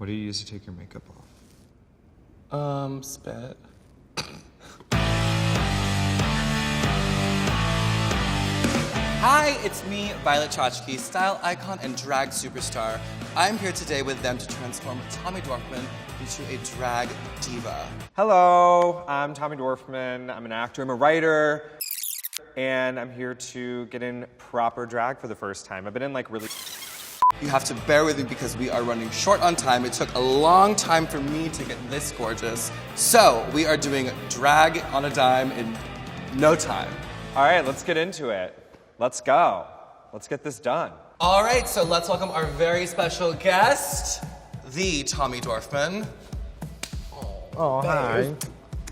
What do you use to take your makeup off? Spit. Hi, it's me, Violet Chachki, style icon and drag superstar. I'm here today with them to transform Tommy Dorfman into a drag diva. Hello, I'm Tommy Dorfman. I'm an actor, I'm a writer, and I'm here to get in proper drag for the first time. I've been in like really... You have to bear with me because we are running short on time. It took a long time for me to get this gorgeous. So we are doing drag on a dime in no time. All right, let's get into it. Let's go. Let's get this done. All right, so let's welcome our very special guest, the Tommy Dorfman. Oh, hi.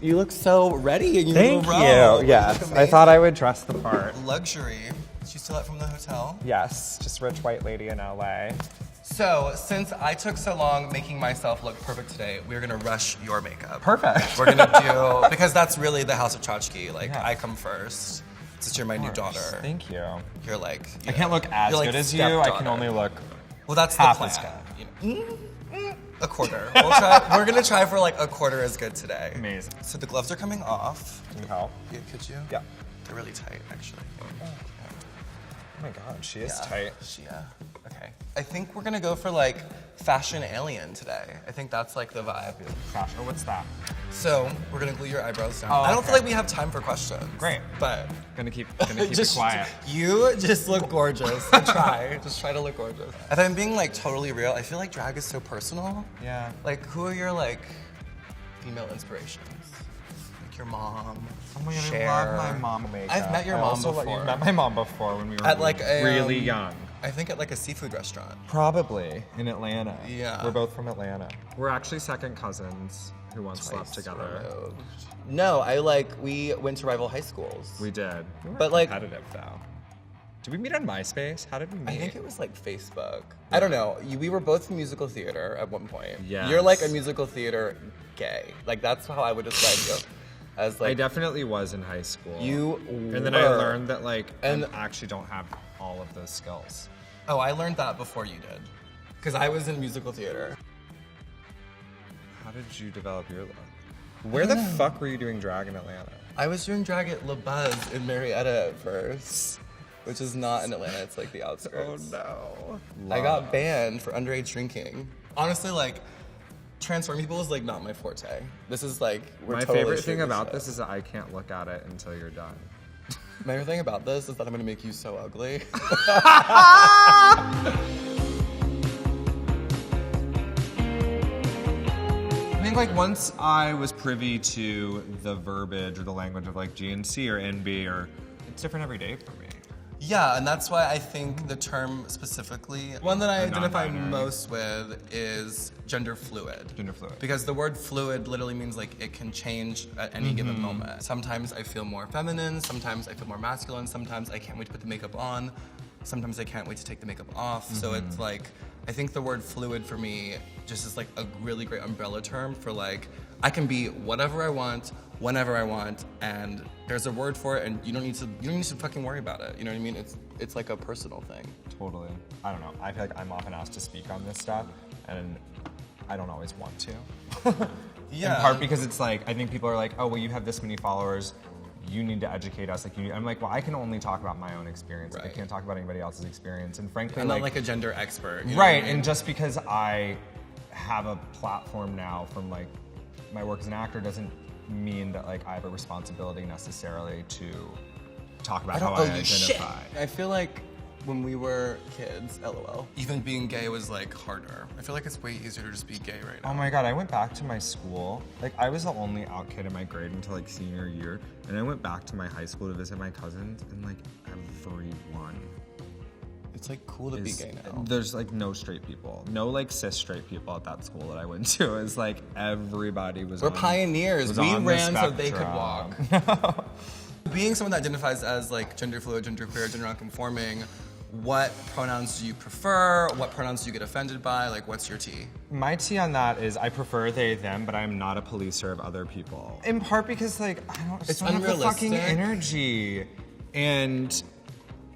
You look so ready in your Thank little robe. you. Yes, I thought I would dress the part. Luxury. Did you steal that from the hotel? Yes, just rich white lady in LA. So, since I took so long making myself look perfect today, we're gonna rush your makeup. Perfect. We're gonna do, because that's really the House of Chachki. Like, Yeah. I come first. Since you're my new daughter. Thank you. You're like, I can't look as you're like good as you. I can stepdaughter. only look Well, that's half the as plan. You know, a quarter. We're gonna try for like a quarter as good today. Amazing. So the gloves are coming off. Can you help? Yeah, could you? Yeah. They're really tight, actually. Oh my God, she is tight. Yeah. Okay. I think we're gonna go for like fashion alien today. I think that's like the vibe. Gosh, oh, what's that? So we're gonna glue your eyebrows down. Oh, I don't okay. feel like we have time for questions. Great. But Gonna keep it quiet. You just look gorgeous. Just try to look gorgeous. If I'm being like totally real, I feel like drag is so personal. Yeah. Like, who are your like female inspirations? Like your mom. Oh my God, Cher. I love my mom makeup. I've met your I mom also before. You've met my mom before when we were At like a really young. I think at like a seafood restaurant. Probably in Atlanta. Yeah. We're both from Atlanta. We're actually second cousins who once slept Twice together. removed. No, we went to rival high schools. We did. We were But, like- competitive though. Did we meet on MySpace? How did we meet? I think it was like Facebook. I don't know. We were both in musical theater at one point. Yes. You're like a musical theater gay. Like that's how I would describe you. As like I definitely was in high school. you And then I were. learned that like And- I actually don't have all of those skills. Oh, I learned that before you did. Because I was in musical theater. How did you develop your look? Where the fuck were you doing drag in Atlanta? I was doing drag at La Buzz in Marietta at first, which is not in Atlanta. It's like the outskirts. no. I got banned for underage drinking. Honestly, like, transforming people is like not my forte. This is like, we're My totally favorite thing shooting about shit. this is that I can't look at it until you're done. My favorite thing about this is that I'm gonna make you so ugly. I think like once I was privy to the verbiage or the language of like GNC or NB or it's different every day for me. Yeah, and that's why I think the term specifically, one that I The identify non-binary. most with is gender fluid. Gender fluid. Because the word fluid literally means like it can change at any given moment. Sometimes I feel more feminine, sometimes I feel more masculine, sometimes I can't wait to put the makeup on, sometimes I can't wait to take the makeup off. So it's like, I think the word fluid for me just is like a really great umbrella term for like, I can be whatever I want, whenever I want, and there's a word for it, and you don't need to fucking worry about it. You know what I mean? It's like a personal thing. Totally. I don't know. I feel like I'm often asked to speak on this stuff and I don't always want to. Yeah. In part because it's like, I think people are like, oh, well, you have this many followers. You need to educate us. Like, I'm like, well, I can only talk about my own experience. Like, I Right. can't talk about anybody else's experience. And frankly, I'm not like a gender expert. You know right. what I mean? And just because I have a platform now from like my work as an actor doesn't mean that like I have a responsibility necessarily to talk about how I identify. I feel like when we were kids, LOL, even being gay was like harder. I feel like it's way easier to just be gay right now. Oh my God, I went back to my school. Like, I was the only out kid in my grade until like senior year. And I went back to my high school to visit my cousins, and like everyone It's like cool to be gay now. There's like no straight people. No like cis straight people at that school that I went to. It's like everybody was We're on, pioneers. was We on the ran so they could spectrum. walk. Being someone that identifies as like gender fluid, gender queer, gender nonconforming, what pronouns do you prefer? What pronouns do you get offended by? Like, what's your tea? My tea on that is I prefer they, them, but I'm not a policer of other people. In part because like, I It's don't have the fucking unrealistic. energy. And,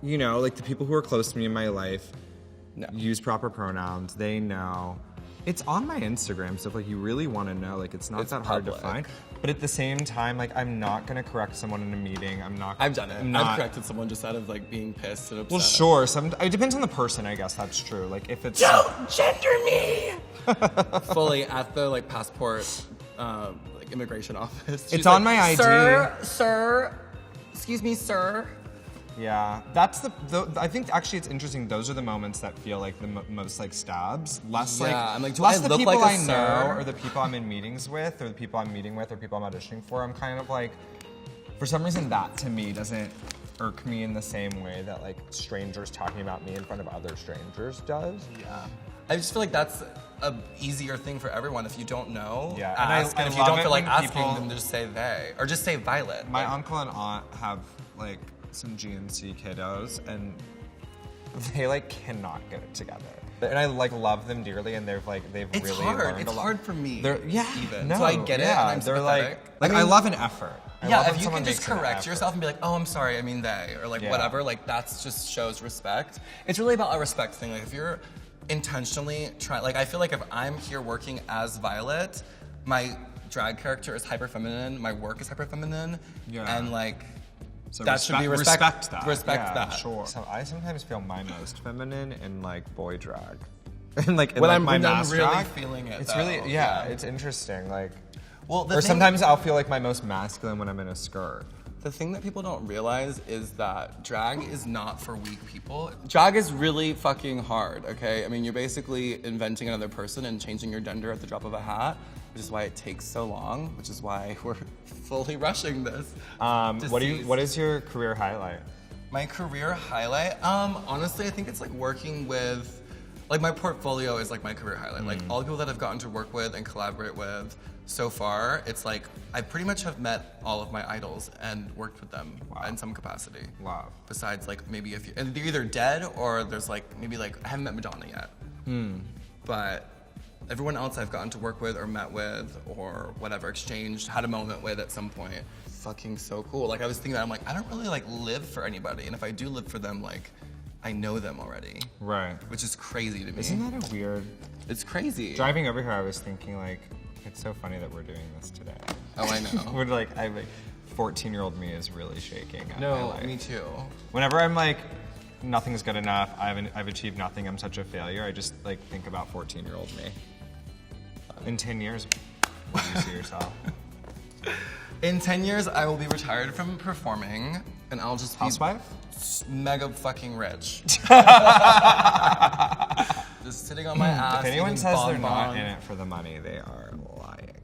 you know, like the people who are close to me in my life No. use proper pronouns. They know. It's on my Instagram, so if like you really want to know, like it's not that hard to find. But at the same time, like I'm not gonna correct someone in a meeting. I've done it. I've corrected someone just out of like being pissed and upset. Well, sure. It depends on the person, I guess. That's true. Like if it's don't gender me. Fully at the like passport, like immigration office. It's on my ID. Sir, excuse me, sir. Yeah, that's I think actually it's interesting. Those are the moments that feel like the most like stabs. Less like, I'm like, do less I the look people like a I know, sir? or the people I'm in meetings with, or the people I'm meeting with, or people I'm auditioning for. I'm kind of like, for some reason, that to me doesn't irk me in the same way that like strangers talking about me in front of other strangers does. Yeah, I just feel like that's a easier thing for everyone. If you don't know, yeah, ask. And if you love don't it feel like when asking, then just say they, or just say Violet. My uncle and aunt have like some GNC kiddos, and they like cannot get it together. And I like love them dearly, and they've It's really hard. learned It's a lot. hard for me. Even. No, so I get it. And I'm they're sympathetic. I love an effort. I love when if you someone can just makes an correct effort. yourself and be like, oh, I'm sorry, I mean they, or like whatever, like that's just shows respect. It's really about a respect thing. Like if you're intentionally trying, like I feel like if I'm here working as Violet, my drag character is hyper feminine, my work is hyper feminine, and like so that should be respect that. Respect that. Sure. So I sometimes feel my most feminine in like boy drag. And like when my I'm mask really drag, feeling it. It's though. really it's interesting. Like or sometimes I'll feel like my most masculine when I'm in a skirt. The thing that people don't realize is that drag is not for weak people. Drag is really fucking hard, okay? I mean, you're basically inventing another person and changing your gender at the drop of a hat, which is why it takes so long, which is why we're fully rushing this. What is your career highlight? My career highlight? Honestly, I think it's like working with, like my portfolio is like my career highlight. Like all the people that I've gotten to work with and collaborate with so far, it's like I pretty much have met all of my idols and worked with them in some capacity. Wow. Besides like maybe and they're either dead or there's like maybe like I haven't met Madonna yet. But everyone else I've gotten to work with or met with or whatever, exchanged, had a moment with at some point. Fucking so cool. Like I was thinking that I'm like, I don't really like live for anybody, and if I do live for them, like I know them already. Right. Which is crazy to me. Isn't that a weird? It's crazy. Driving over here, I was thinking like, it's so funny that we're doing this today. Oh, I know. We're like, 14-year-old me is really shaking. No, me too. Whenever I'm like, nothing's good enough, I've achieved nothing, I'm such a failure, I just like think about 14-year-old me. In 10 years, where do you see yourself? In 10 years, I will be retired from performing, and I'll just be housewife? Mega fucking rich. Just sitting on my ass. If anyone eating says they're bonbons. not in it for the money, they are lying.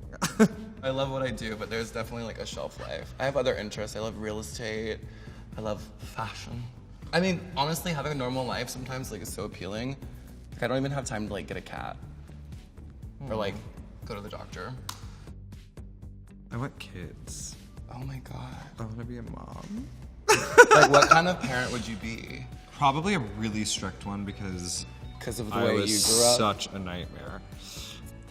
I love what I do, but there's definitely like a shelf life. I have other interests. I love real estate. I love fashion. I mean, honestly, having a normal life sometimes like is so appealing. Like, I don't even have time to like get a cat or like go to the doctor. I want kids. Oh my god. I want to be a mom. Like, what kind of parent would you be? Probably a really strict one because of the I way was you grew up. such a nightmare.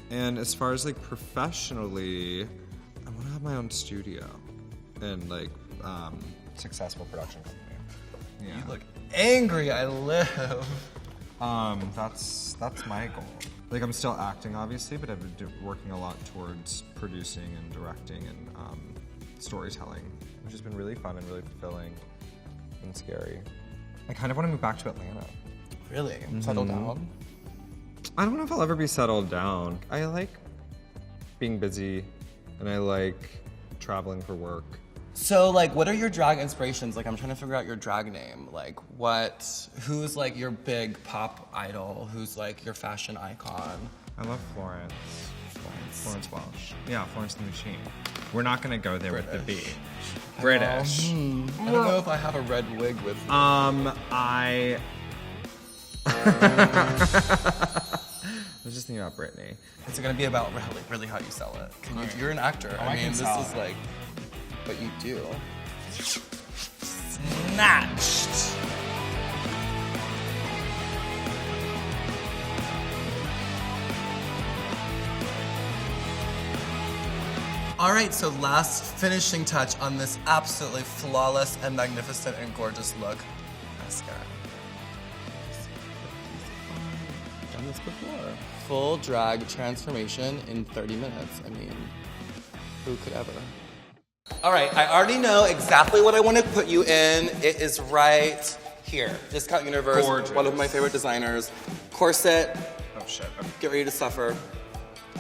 And as far as like professionally, I want to have my own studio and like successful production company. Yeah. You look angry. I live. That's my goal. Like I'm still acting obviously, but I've been working a lot towards producing and directing and storytelling, which has been really fun and really fulfilling and scary. I kind of want to move back to Atlanta. Really? Settle down? I don't know if I'll ever be settled down. I like being busy and I like traveling for work. So, like, what are your drag inspirations? Like, I'm trying to figure out your drag name. Like, who's, like, your big pop idol? Who's, like, your fashion icon? I love Florence. Florence Welch. Yeah, Florence the Machine. We're not gonna go there with the B. British. I don't know if I have a red wig with me. I was just thinking about Britney. It's gonna be about really how you sell it. You're an actor. I mean, this is like what you do. Snatched. All right, so last finishing touch on this absolutely flawless and magnificent and gorgeous look. Mascara. I've done this before. full drag transformation in 30 minutes. I mean, who could ever? All right, I already know exactly what I want to put you in. It is right here. Discount Universe, Gorgeous. one of my favorite designers. Corset, Oh shit. Okay. get ready to suffer.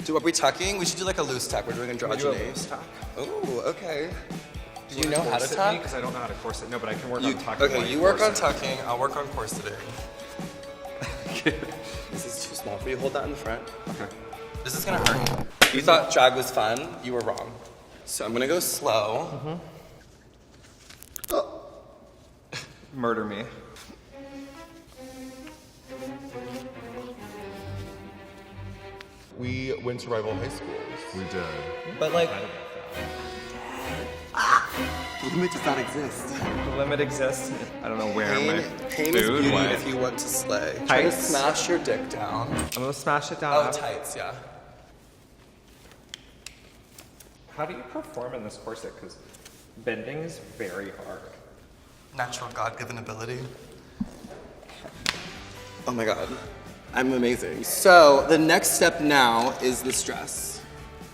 Are we tucking? We should do like a loose tuck. We're doing androgyny. Oh, okay. Do you know how to tuck? Because I don't know how to corset. No, but I can work on tucking. Okay, you work on tucking. I'll work on corseting. This is too small for you. Hold that in the front. Okay. This is gonna hurt you. You thought drag was fun. You were wrong. So I'm gonna go slow. Oh. Murder me. We went to rival high schools. We did. But like, the limit does not exist. The limit exists. I don't know where my Pain is food beauty went. if you want to slay. Try to Tights. smash your dick down. I'm gonna smash it down. Oh, tights, yeah. How do you perform in this corset? Because bending is very hard. Natural God-given ability. Oh my God. I'm amazing. So the next step now is this dress.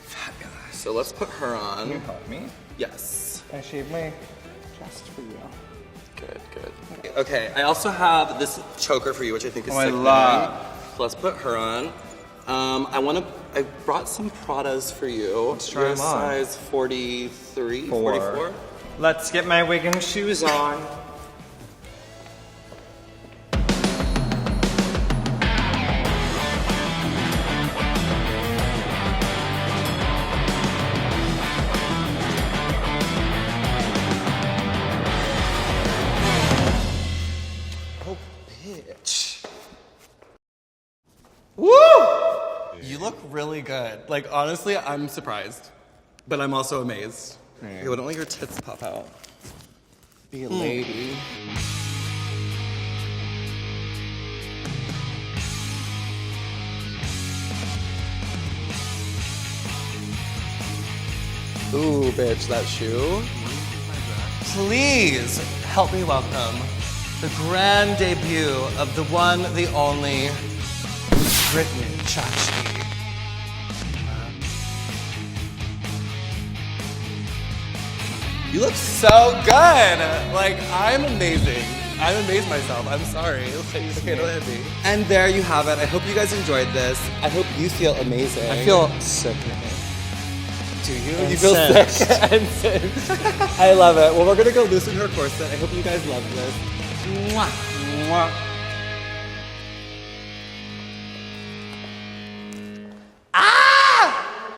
Fabulous. So let's put her Can you on. help me? Yes. I shaved my chest for you. Good, good. Okay, I also have this choker for you, which I think is Oh, I sick love. fitting. So let's put her on. I brought some Pradas for you. Let's try You're them on. size 43, 44. Let's get my wig and shoes on. Oh, bitch. Woo! You look really good. Like, honestly, I'm surprised. But I'm also amazed. Okay, why don't let your tits pop out? Be a lady. Ooh, bitch, that shoe. Please help me welcome the grand debut of the one, the only, Violet Chachki. You look so good. Like, I'm amazing. I'm amazed myself. I'm sorry. Okay, don't hit me. And there you have it. I hope you guys enjoyed this. I hope you feel amazing. I feel sick. Do you? And You feel cinched. sick and cinched. I love it. Well, we're gonna go loosen her corset. I hope you guys love this. Mwah. Mwah.